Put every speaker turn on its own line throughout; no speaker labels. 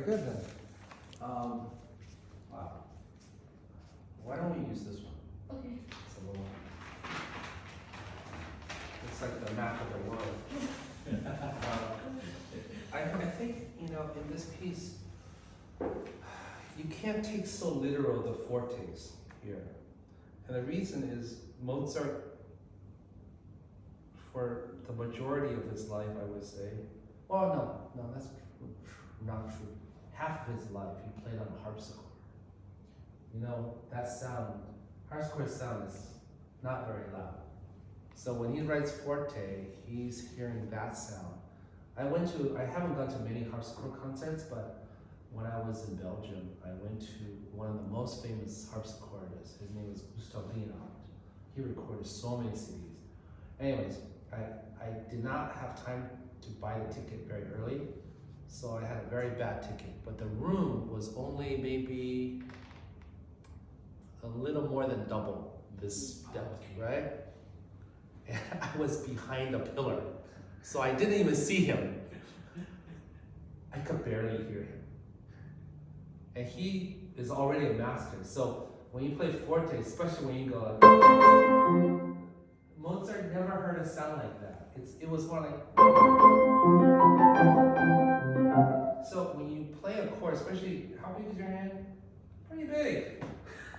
good then. Wow. Why don't we use this one?
Okay.
It's a little. It's like the map of the world. I think, you know, in this piece, you can't take so literal the fortes here. And the reason is Mozart, for the majority of his life, I would say, well, no, that's not true. Half of his life, he played on a harpsichord. You know, that sound, harpsichord sound is not very loud. So when he writes forte, he's hearing that sound. I haven't gone to many harpsichord concerts, but when I was in Belgium, I went to one of the most famous harpsichordists. His name is Gustav Leonhardt. He recorded so many CDs. Anyways, I did not have time to buy the ticket very early, so I had a very bad ticket. But the room was only maybe a little more than double this depth, right? And I was behind a pillar, so I didn't even see him. I could barely hear him. And he is already a master. So when you play forte, especially when you go like, Mozart never heard a sound like that. It was more like. So when you play a chord, especially, how big is your hand? Pretty big.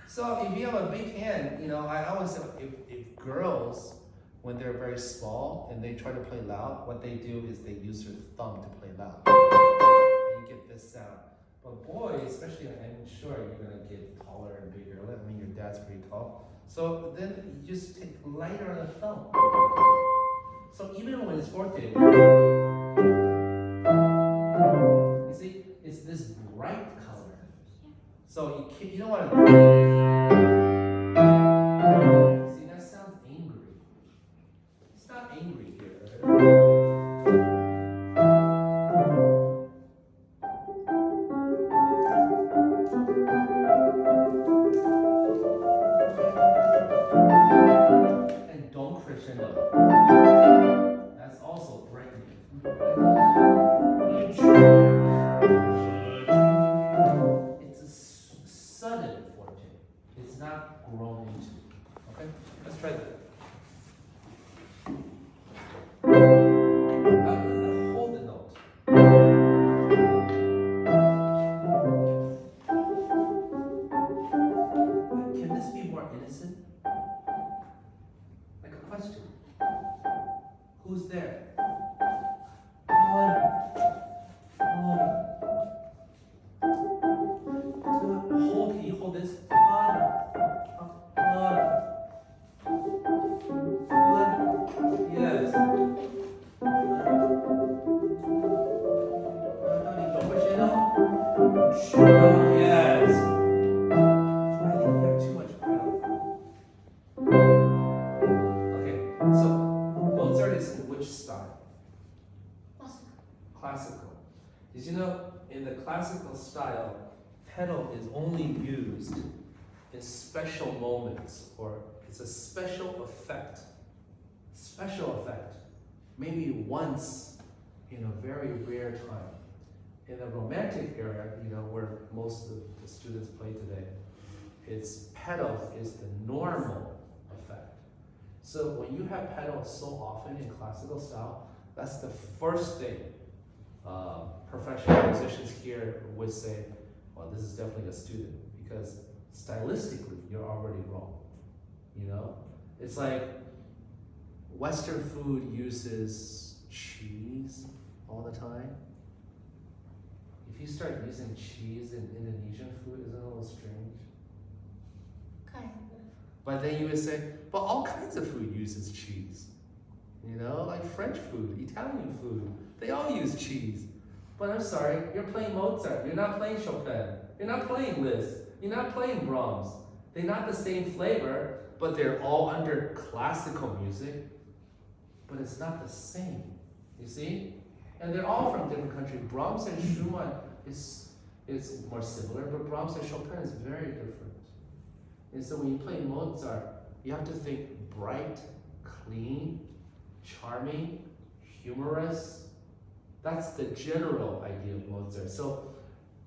So if you have a big hand, you know, I always say if girls, when they're very small and they try to play loud, what they do is they use their thumb to play loud. And you get this sound. But boys, especially, I'm sure you're gonna get taller and bigger. I mean, your dad's pretty tall. So then you just take lighter on the thumb. So even when it's forte, you see, it's this bright color. So you don't want to. See, that sounds angry. It's not angry here, right? And don't crescendo. That's also threatening. It's a sudden forte. It's not grown into. Okay? Let's try that. Hold the note. Can this be more innocent? Like a question. Who's there? Can you hold this? Yes. Yes. I think you have too much pedal. Okay, so Mozart is in which style? Classical. Did you know in the classical style, pedal is only used in special moments, or it's a special effect. Special effect. Maybe once in a very rare time. In the Romantic era, you know, where most of the students play today, it's pedal is the normal effect. So when you have pedal so often in classical style, that's the first thing professional musicians here would say, well, this is definitely a student, because stylistically, you're already wrong. You know? It's like Western food uses cheese all the time. If you start using cheese in Indonesian food, isn't it a little strange?
Kind of.
But then you would say, but all kinds of food uses cheese. You know, like French food, Italian food, they all use cheese. But I'm sorry, you're playing Mozart, you're not playing Chopin, you're not playing Liszt, you're not playing Brahms. They're not the same flavor, but they're all under classical music. But it's not the same, you see? And they're all from different countries. Brahms and Schumann is more similar, but Brahms and Chopin is very different. And so when you play Mozart, you have to think bright, clean, charming, humorous. That's the general idea of Mozart. So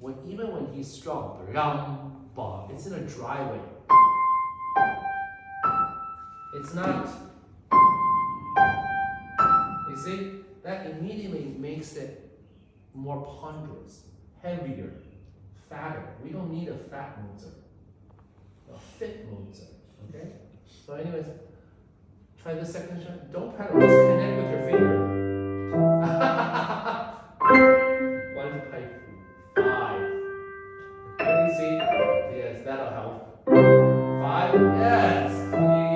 even when he's strong, it's in a dry way. It's not, you see, that immediately makes it more ponderous, heavier, fatter. We don't need a fat Mozart, a fit Mozart, okay? So anyways, try the second shot. Don't pedal, just connect with your finger. 1 pipe, 5. Can you see? Yes, that'll help. 5, yes,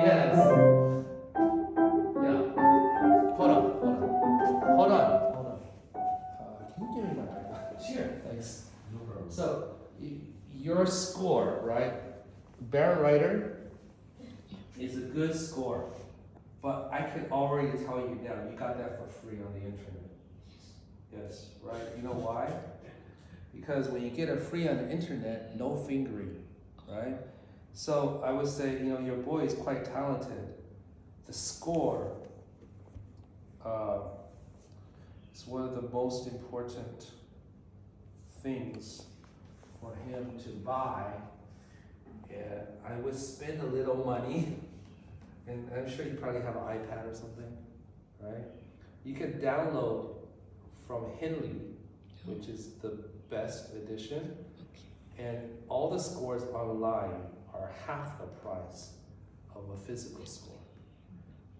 yes. Yeah. Hold on. Can you give me my iPad? Sure, thanks.
No problem.
So, your score, right? Baron is a good score, but I can already tell you now, you got that for free on the internet. Yes, right? You know why? Because when you get it free on the internet, no fingering, right? So I would say, your boy is quite talented. The score is one of the most important things for him to buy. And I would spend a little money, and I'm sure you probably have an iPad or something, right? You can download from Henley, which is the best edition, and all the scores online are half the price of a physical score.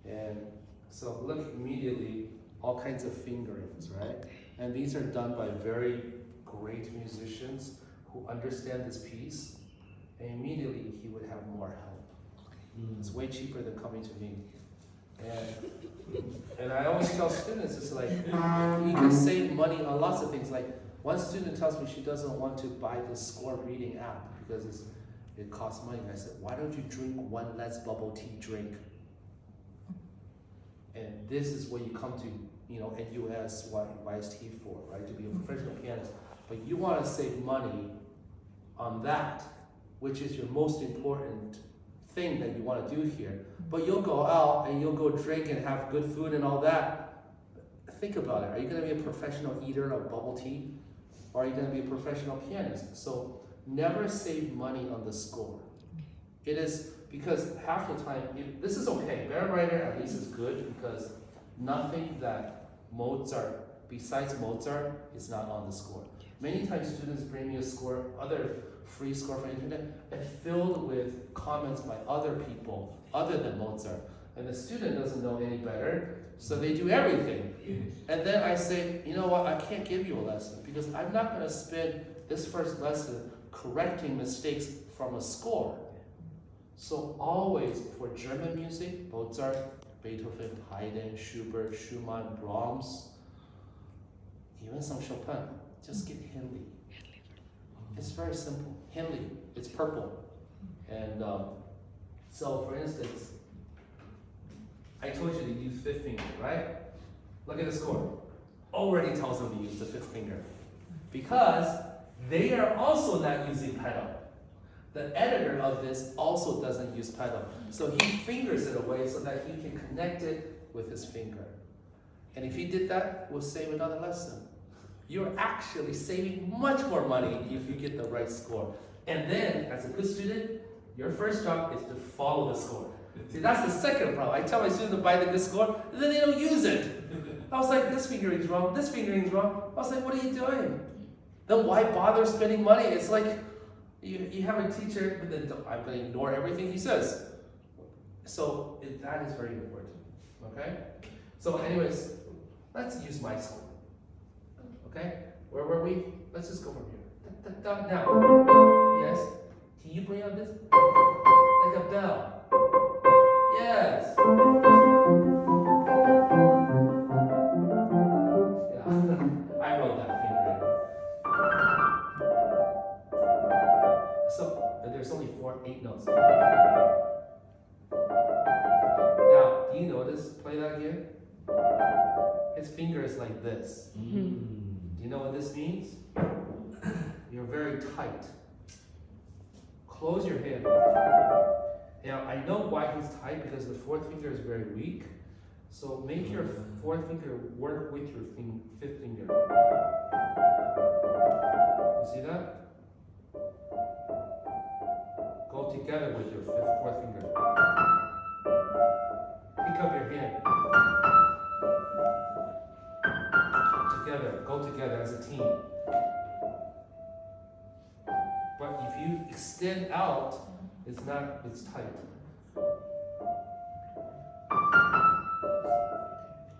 And so look immediately, all kinds of fingerings, right? And these are done by very great musicians who understand this piece, and immediately he would have more help. It's way cheaper than coming to me. And I always tell students, it's like, you can save money on lots of things. Like, one student tells me she doesn't want to buy the score reading app because it costs money. And I said, why don't you drink one less bubble tea drink? And this is what you come to, NUS YST for, right? To be a professional pianist. But you want to save money on that, which is your most important thing that you want to do here. But you'll go out and you'll go drink and have good food and all that. Think about it. Are you going to be a professional eater of bubble tea? Or are you going to be a professional pianist? So never save money on the score. It is because half the time, this is okay. Baron at least is good because nothing that Mozart, besides Mozart, is not on the score. Many times students bring me a score, other free score from the internet, and filled with comments by other people other than Mozart. And the student doesn't know any better, so they do everything. And then I say, you know what, I can't give you a lesson because I'm not going to spend this first lesson correcting mistakes from a score. So always, for German music, Mozart, Beethoven, Haydn, Schubert, Schumann, Brahms, even some Chopin, just get Henley. It's very simple. Henley, it's purple. And so, for instance, I told you to use fifth finger, right? Look at the score. Already tells them to use the fifth finger. Because they are also not using pedal. The editor of this also doesn't use pedal. So he fingers it away so that he can connect it with his finger. And if he did that, we'll save another lesson. You're actually saving much more money if you get the right score. And then, as a good student, your first job is to follow the score. See, that's the second problem. I tell my students to buy the good score, and then they don't use it. I was like, this fingering's wrong, this fingering's wrong. I was like, what are you doing? Then why bother spending money? It's like, you have a teacher, but then I'm going to ignore everything he says. So that is very important, okay? So anyways, let's use my score, okay? Where were we? Let's just go from here. Now, yes, can you bring on this? Like a bell. Yes. Yeah, I wrote that fingering. So there's only 8 notes. Now, do you notice? Play that again. His finger is like this. Do you know what this means? You're very tight. Close your hand. Now, I know why he's tight because the fourth finger is very weak. So make your fourth finger work with your fifth finger. You You see that? Go together with your fourth finger. Pick up your hand. Together, go together as a team. But if you extend out, it's tight.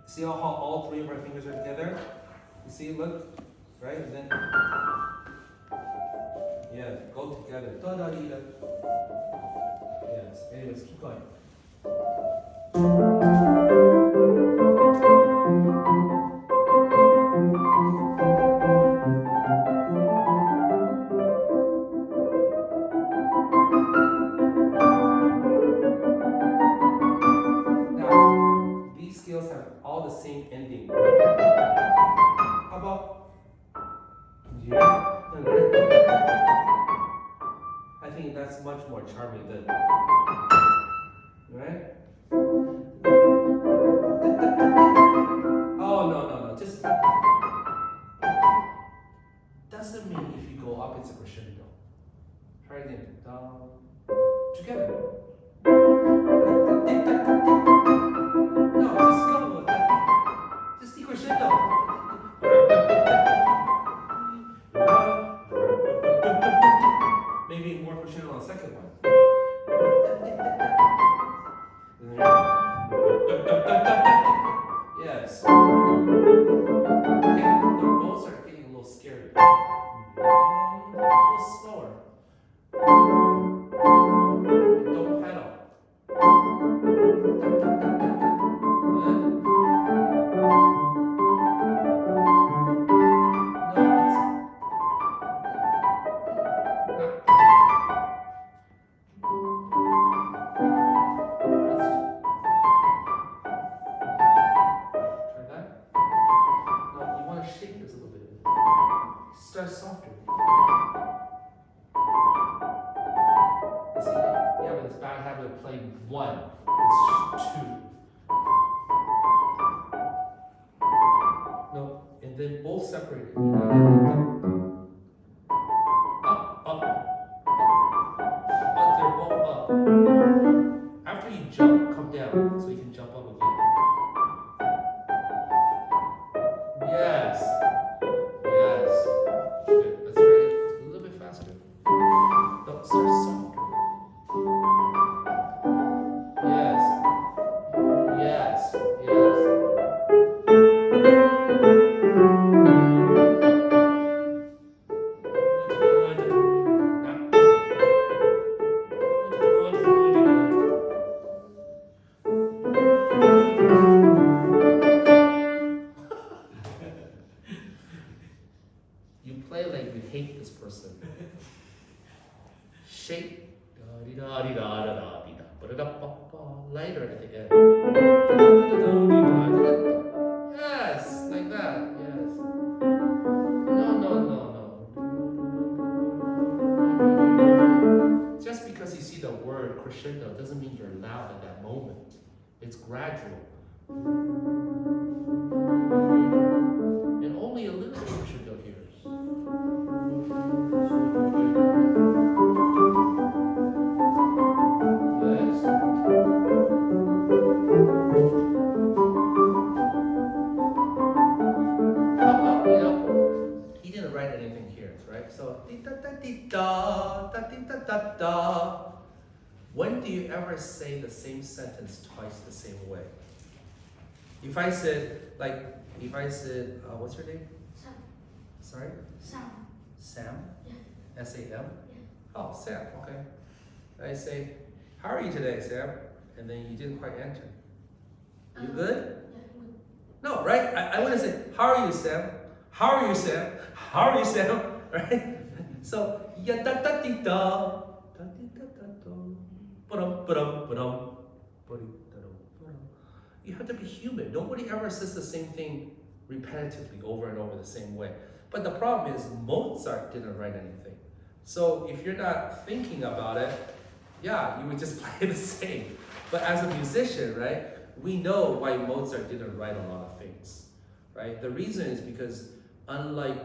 See how all three of our fingers are together? You see, look, right? And then, yeah, go together. Da-da-dee-da. Yes, anyways, keep going. Now, these scales have all the same ending. How about, yeah? I think that's much more charming than, right? Oh, no, just, doesn't mean if you go up, it's a crescendo. Try again, down, together. No, just go with that. Just the crescendo. Maybe more crescendo on the second one. Yes. Okay, the bows are getting a little scary. A little slower. And don't pedal. Start softer. You see, you have this bad habit of playing one. It's two. No, and then both separated. Up, up, up. They're both up. After you jump, come down so you can jump up again. Yes. Yes. Good. Let's try it a little bit faster. No, start softer. Yes. Yes. Yes. You play like you hate this person. Shake. Lighter at the end. Yes, like that. Yes. No. Just because you see the word crescendo doesn't mean you're loud at that moment. It's gradual. And only a little bit of crescendo here. He didn't write anything here, right? So, da-da-da-da-da. When do you ever say the same sentence twice the same way? If I said, what's your name?
Sam.
Sorry?
Sam.
Sam?
Yeah.
S-A-M?
Yeah.
Oh, Sam, okay. I say, how are you today, Sam? And then you didn't quite answer. You good?
Yeah, good.
No, right? I want to say, how are you, Sam? How are you, Sam? How are you, Sam? Right? So, ya da da di da. Da di da da da. Ba-dum, ba-dum, ba-dum. Ba-di-da-dum, you have to be human. Nobody ever says the same thing repetitively over and over the same way. But the problem is Mozart didn't write anything. So if you're not thinking about it, yeah, you would just play the same. But as a musician, right, we know why Mozart didn't write a lot of things, right? The reason is because unlike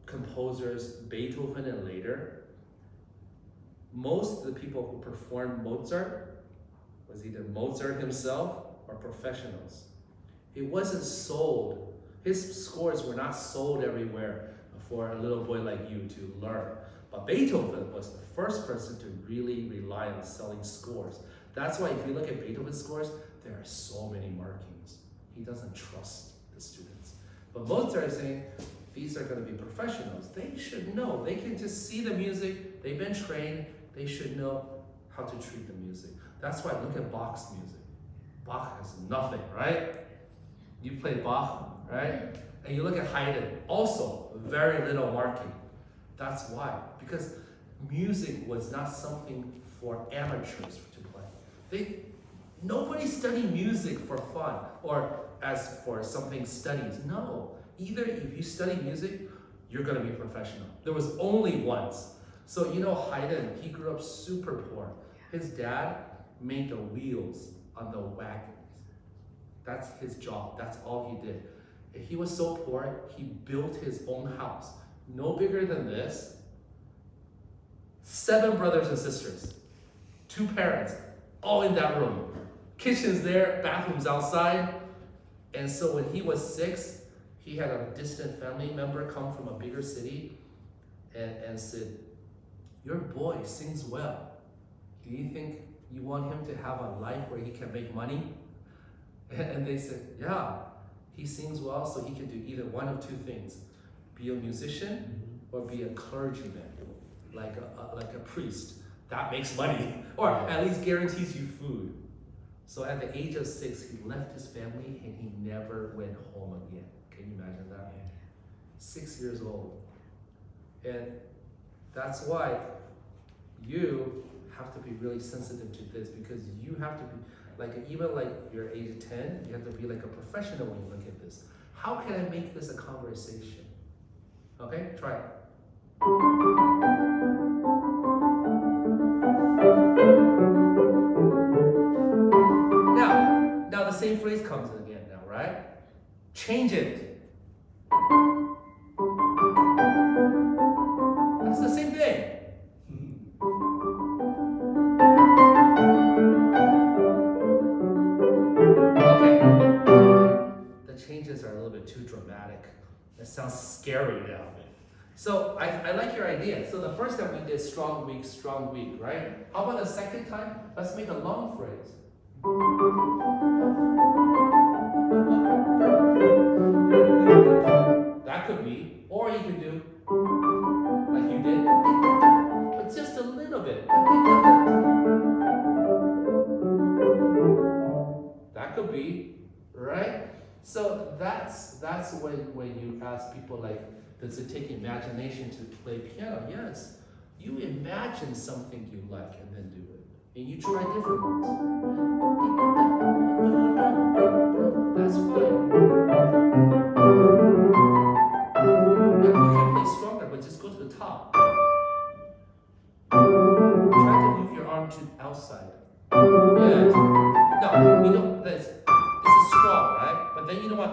composers, Beethoven and later, most of the people who performed Mozart was either Mozart himself or professionals. It wasn't sold. His scores were not sold everywhere for a little boy like you to learn. But Beethoven was the first person to really rely on selling scores. That's why if you look at Beethoven's scores, there are so many markings. He doesn't trust the students. But Mozart is saying, these are going to be professionals. They should know. They can just see the music. They've been trained. They should know how to treat the music. That's why look at Bach's music. Bach has nothing, right? You play Bach, right? And you look at Haydn, also very little marking. That's why. Because music was not something for amateurs to play. Nobody studied music for fun or as for something studies. No. Either if you study music, you're going to be a professional. There was only once. So you know Haydn, he grew up super poor. His dad made the wheels on the wagons. That's his job. That's all he did. He was so poor, he built his own house. No bigger than this. 7 brothers and sisters. 2 parents, all in that room. Kitchen's there, bathrooms outside. And so when he was 6, he had a distant family member come from a bigger city and said, your boy sings well. Do you think you want him to have a life where he can make money? And they said, yeah, he sings well, so he can do either one of 2 things. Be a musician or be a clergyman, like a priest. That makes money, or at least guarantees you food. So at the age of 6, he left his family and he never went home again. Can you imagine that? 6 years old. And that's why you have to be really sensitive to this, because you have to be, even like your age of 10, you have to be like a professional when you look at this. How can I make this a conversation? Okay, try it. Now the same phrase comes again now, right? Change it. That's the same thing. Okay. The changes are a little bit too dramatic. That sounds scary now. So I like your idea. So the first time we did strong, weak, right? How about the second time? Let's make a long phrase. That could be, or you could do like you did, but just a little bit. That could be, right? So that's when you ask people like, does it take imagination to play piano? Yes. You imagine something you like and then do it. And you try different ones. That's fine. You can play stronger, but just go to the top. Try to move your arm to the outside. Yes. No, you know, this is strong, right? But then you know what?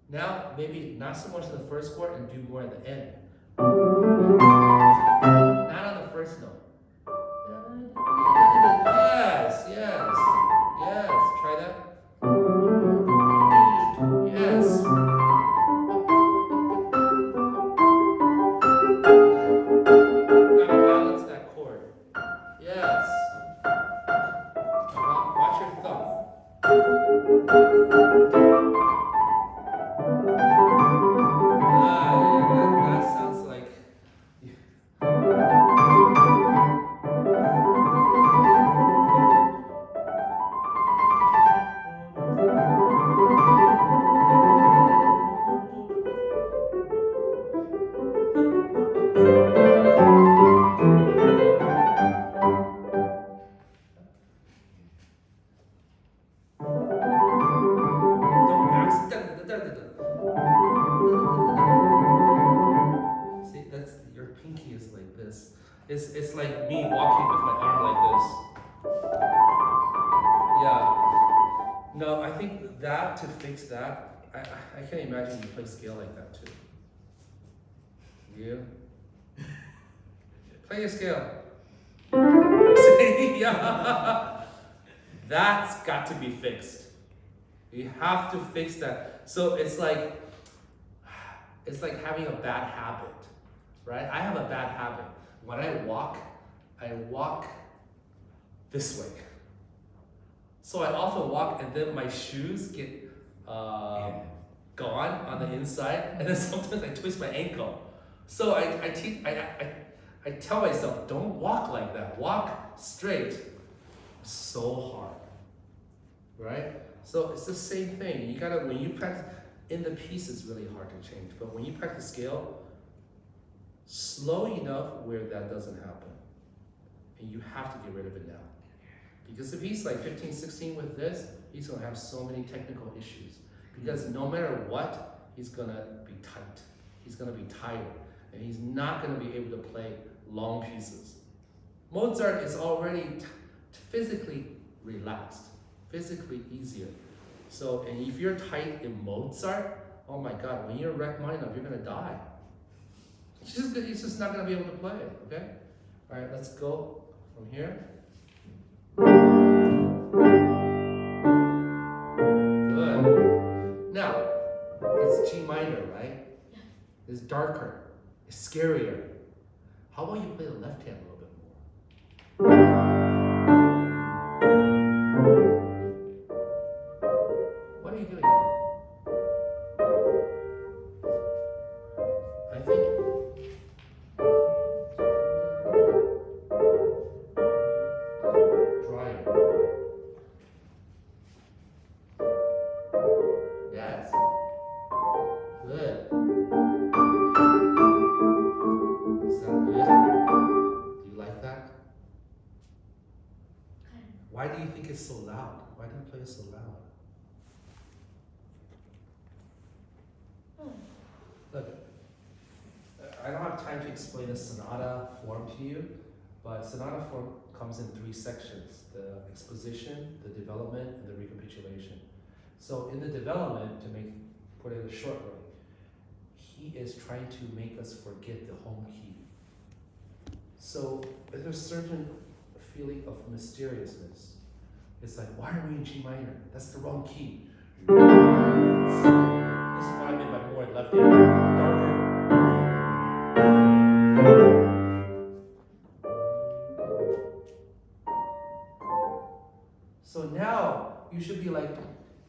Now, maybe not so much in the first chord and do more at the end. Not on the first note. Yes. Try that. Yes. Gotta balance that chord. Yes. Watch your thumb. That sounds like No, I think that to fix that, I can't imagine you play scale like that too. You? Play a scale. See? Yeah. That's got to be fixed. You have to fix that. So it's like having a bad habit, right? I have a bad habit. When I walk this way. So I often walk and then my shoes get gone on the inside, and then sometimes I twist my ankle. So I tell myself, don't walk like that. Walk straight. So hard, right? So it's the same thing. You gotta, when you practice, in the piece it's really hard to change, but when you practice scale, slow enough where that doesn't happen. And you have to get rid of it now. Because if he's like 15, 16 with this, he's gonna have so many technical issues. Because no matter what, he's gonna be tight. He's gonna be tired. And he's not gonna be able to play long pieces. Mozart is already physically relaxed, physically easier. So, and if you're tight in Mozart, oh my God, when you're wrecked mind up, you're gonna die. He's just not gonna be able to play it, okay? All right, let's go from here. Good. Now, it's G minor, right? It's darker, it's scarier. How about you play the left hand a little bit more? What are you doing? I think drier. Yes. Good. Is that good? Do you like that? Why do you think it's so loud? Why do you play it so loud? Look, I don't have time to explain the sonata form to you, but sonata form comes in 3 sections: the exposition, the development, and the recapitulation. So in the development, put it in a short way, he is trying to make us forget the home key. So there's a certain feeling of mysteriousness. It's like, why are we in G minor? That's the wrong key. This is what I mean by more left hand, darker. So now you should be like,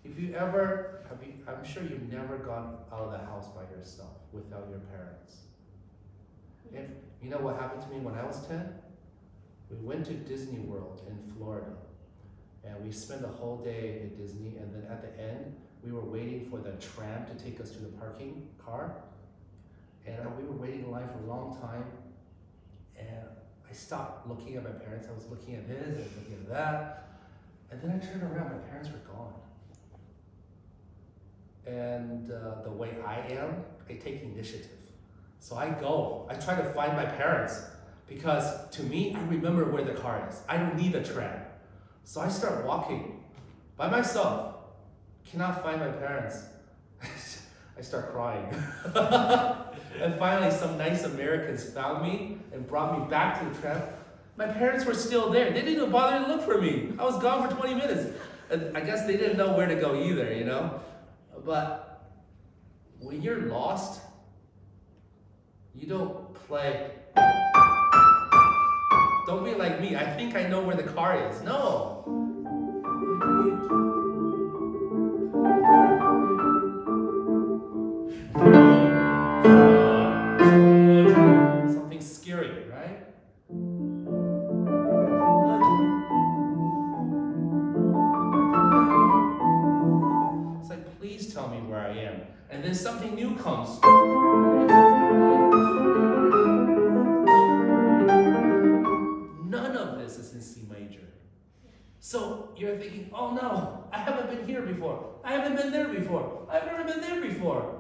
if you ever, I'm sure you've never gone out of the house by yourself without your parents. And you know what happened to me when I was 10? We went to Disney World in Florida. And we spent the whole day at Disney, and then at the end, we were waiting for the tram to take us to the parking car. And we were waiting in line for a long time. And I stopped looking at my parents. I was looking at this and looking at that. And then I turned around, my parents were gone. And the way I am, I take initiative. So I go, I try to find my parents, because to me, I remember where the car is. I don't need a tram. So I start walking by myself, cannot find my parents. I start crying. And finally, some nice Americans found me and brought me back to the tram. My parents were still there. They didn't even bother to look for me. I was gone for 20 minutes. And I guess they didn't know where to go either, you know? But when you're lost, you don't play. Don't be like me. I think I know where the car is. No. Something scary, right? It's like, please tell me where I am. And then something new comes. None of this is in C major. So you're thinking, oh no, I haven't been here before. I haven't been there before. I've never been there before.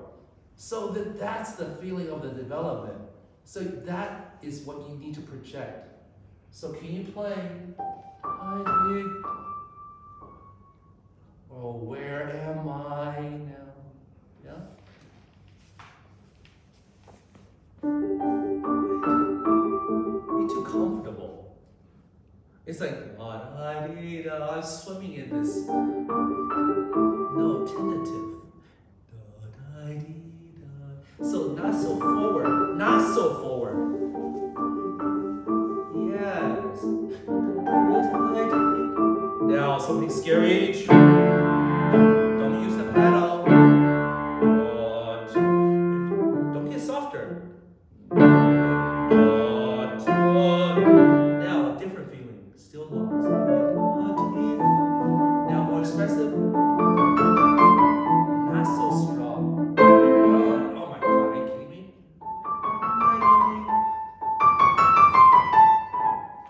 So that's the feeling of the development. So that is what you need to project. So can you play? I did. Oh where am I now? Yeah? You're too comfortable. It's like, I'm swimming in this. No, tentative. So not so forward. Not so forward. Yes. Now something scary. Don't use the pedal. Don't get softer. Now a different feeling. Still low. Now more expressive. Not so strong. Oh my god, are you kidding me?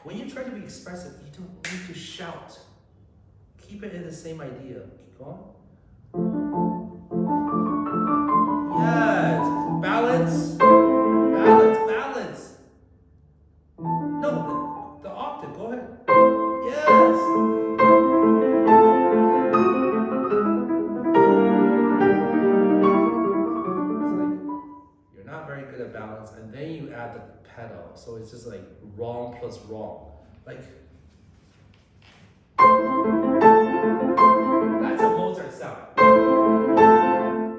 When you try to be expressive, you don't need to shout. Keep it in the same idea. Keep going. Yes. Balance. Balance. Balance. No, the octave. Go ahead. Yes. It's like you're not very good at balance, and then you add the pedal, so it's just like wrong plus wrong. Like that's a Mozart sound.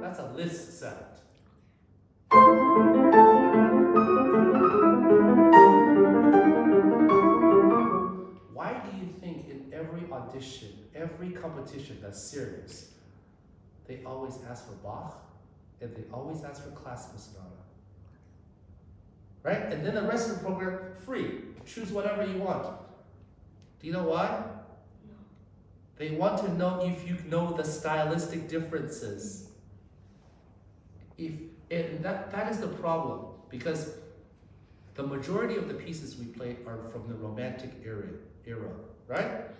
That's a Liszt sound. Why do you think in every audition, every competition that's serious, they always ask for Bach and they always ask for classical sonata? Right? And then the rest of the program, free. Choose whatever you want. Do you know why? They want to know if you know the stylistic differences. That is the problem, because the majority of the pieces we play are from the Romantic era, right?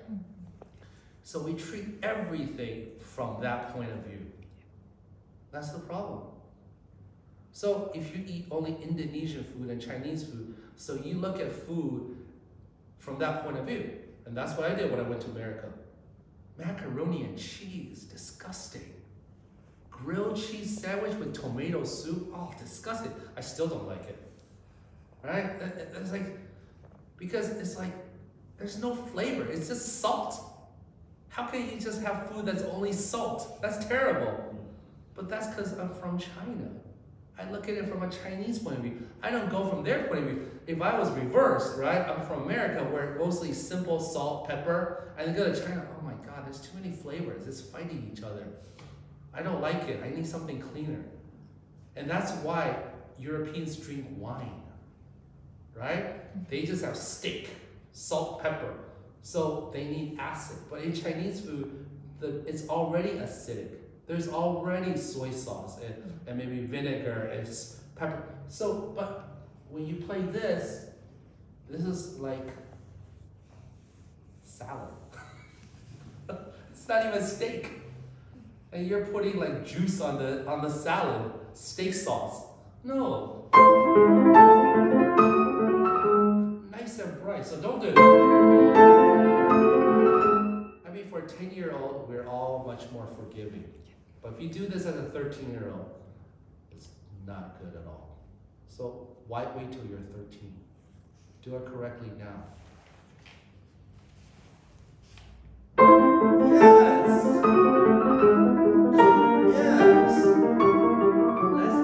So we treat everything from that point of view. That's the problem. So if you eat only Indonesian food and Chinese food, so you look at food from that point of view. And that's what I did when I went to America. Macaroni and cheese, disgusting. Grilled cheese sandwich with tomato soup, oh, disgusting. I still don't like it. Right? It's like, because it's like, there's no flavor, it's just salt. How can you just have food that's only salt? That's terrible. But that's because I'm from China. I look at it from a Chinese point of view. I don't go from their point of view. If I was reversed, right? I'm from America where mostly simple salt, pepper, and go to China, oh my God, there's too many flavors. It's fighting each other. I don't like it. I need something cleaner. And that's why Europeans drink wine, right? They just have steak, salt, pepper. So they need acid. But in Chinese food, it's already acidic. There's already soy sauce and maybe vinegar and pepper. So, but when you play this is like salad. It's not even steak. And you're putting like juice on the salad, steak sauce. No. Nice and bright, so don't do it. I mean, for a 10-year-old, we're all much more forgiving. But if you do this as a 13-year-old, it's not good at all. So why wait till you're 13? Do it correctly now. Yes! Yes!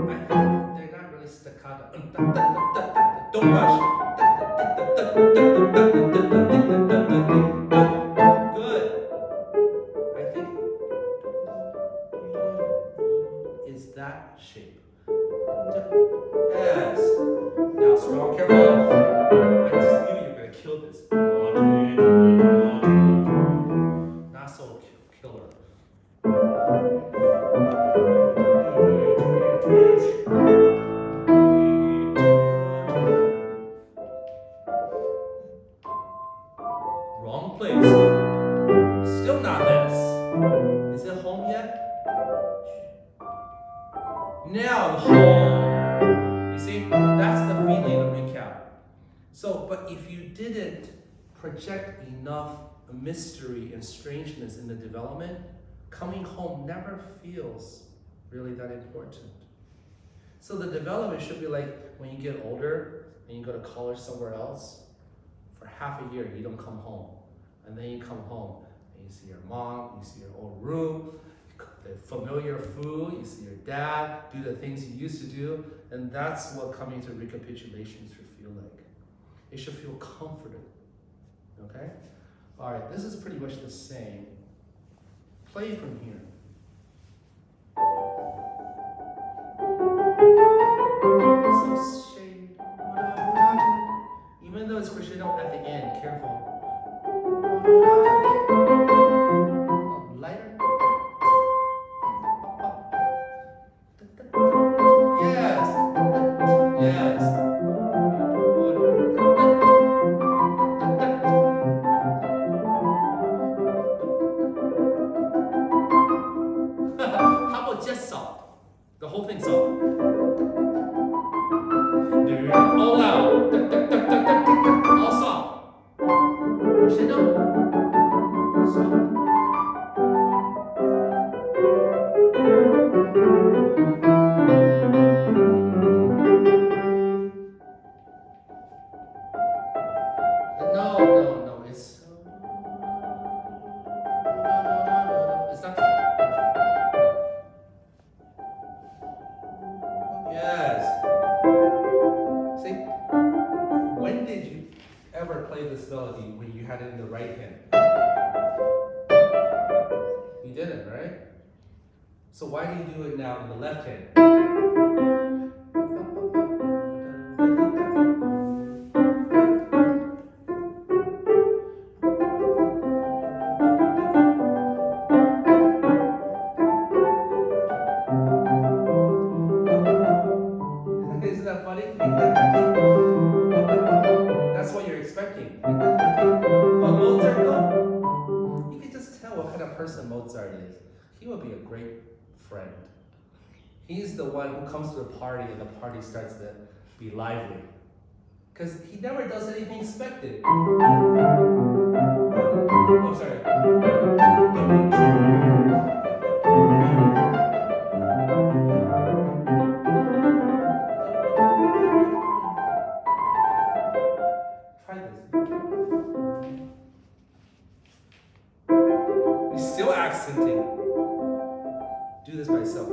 I think they're not really staccato. Don't rush. Good. I think is that shape. Yes. Now strong, careful. I just knew you were gonna kill this. Not so killer. Wrong place. Still not this. Is it home yet? Now home. You see, that's the feeling of recap. So, but if you didn't project enough mystery and strangeness in the development, coming home never feels really that important. So the development should be like when you get older and you go to college somewhere else, for half a year you don't come home. And then you come home and you see your mom, you see your old room, the familiar food, you see your dad, do the things you used to do, and that's what coming to recapitulation should feel like. It should feel comforted, okay? All right, this is pretty much the same. Play from here. So shade, even though it's crescendo at the end, careful. Lighter. Yes. Yes. How about just soft? The whole thing soft. All loud. All soft. Crescendo. Soft. No. It's not. Yes. See, when did you ever play this melody when you had it in the right hand? You didn't, right? So why do you do it now in the left hand? Isn't that funny? That's what you're expecting. Well, Mozart, though, you can just tell what kind of person Mozart is. He would be a great friend. He's the one who comes to the party and the party starts to be lively. Because he never does anything expected. Oh, sorry. Try this. He's still accenting. Do this by yourself.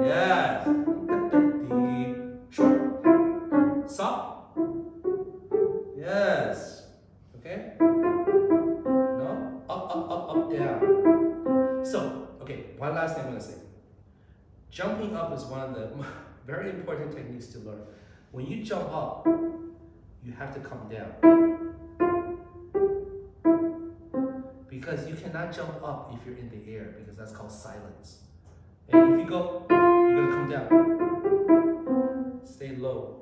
Yes. Short. Soft. Yes. Okay? No? Up, down. So, okay, one last thing I'm going to say. Jumping up is one of the very important techniques to learn. When you jump up, you have to come down. Because you cannot jump up if you're in the air, because that's called silence. And if you go, you're going to come down. Stay low.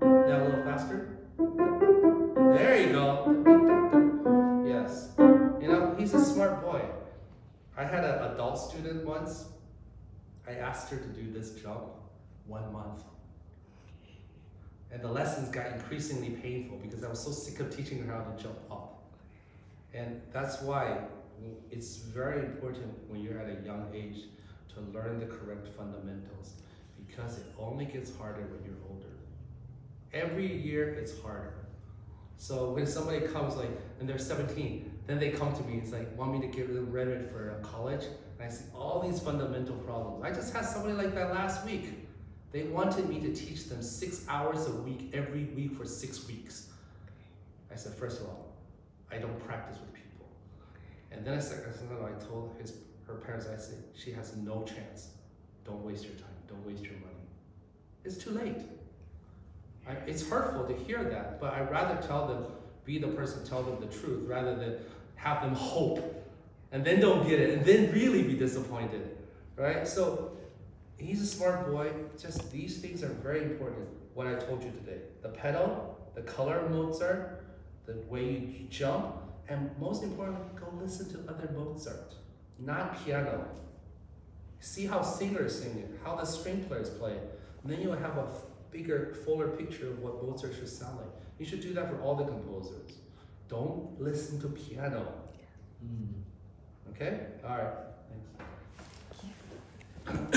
Now a little faster. There you go. Yes. You know, he's a smart boy. I had an adult student once. I asked her to do this jump 1 month. And the lessons got increasingly painful because I was so sick of teaching her how to jump up. And that's why it's very important when you're at a young age to learn the correct fundamentals, because it only gets harder when you're older. Every year it's harder. So when somebody comes and they're 17, then they come to me, it's like, want me to get them ready for college? And I see all these fundamental problems. I just had somebody like that last week. They wanted me to teach them 6 hours a week, every week for 6 weeks. I said, first of all, I don't practice with people. And then I told her parents, I said, she has no chance. Don't waste your time, don't waste your money. It's too late. It's hurtful to hear that, but I'd rather tell them, be the person, tell them the truth, rather than have them hope, and then don't get it, and then really be disappointed, right? So, he's a smart boy. Just these things are very important. What I told you today: the pedal, the color of Mozart, the way you jump, and most importantly, go listen to other Mozart, not piano. See how singers sing it, how the string players play. And then you'll have a bigger, fuller picture of what Mozart should sound like. You should do that for all the composers. Don't listen to piano. Okay? All right. Thanks.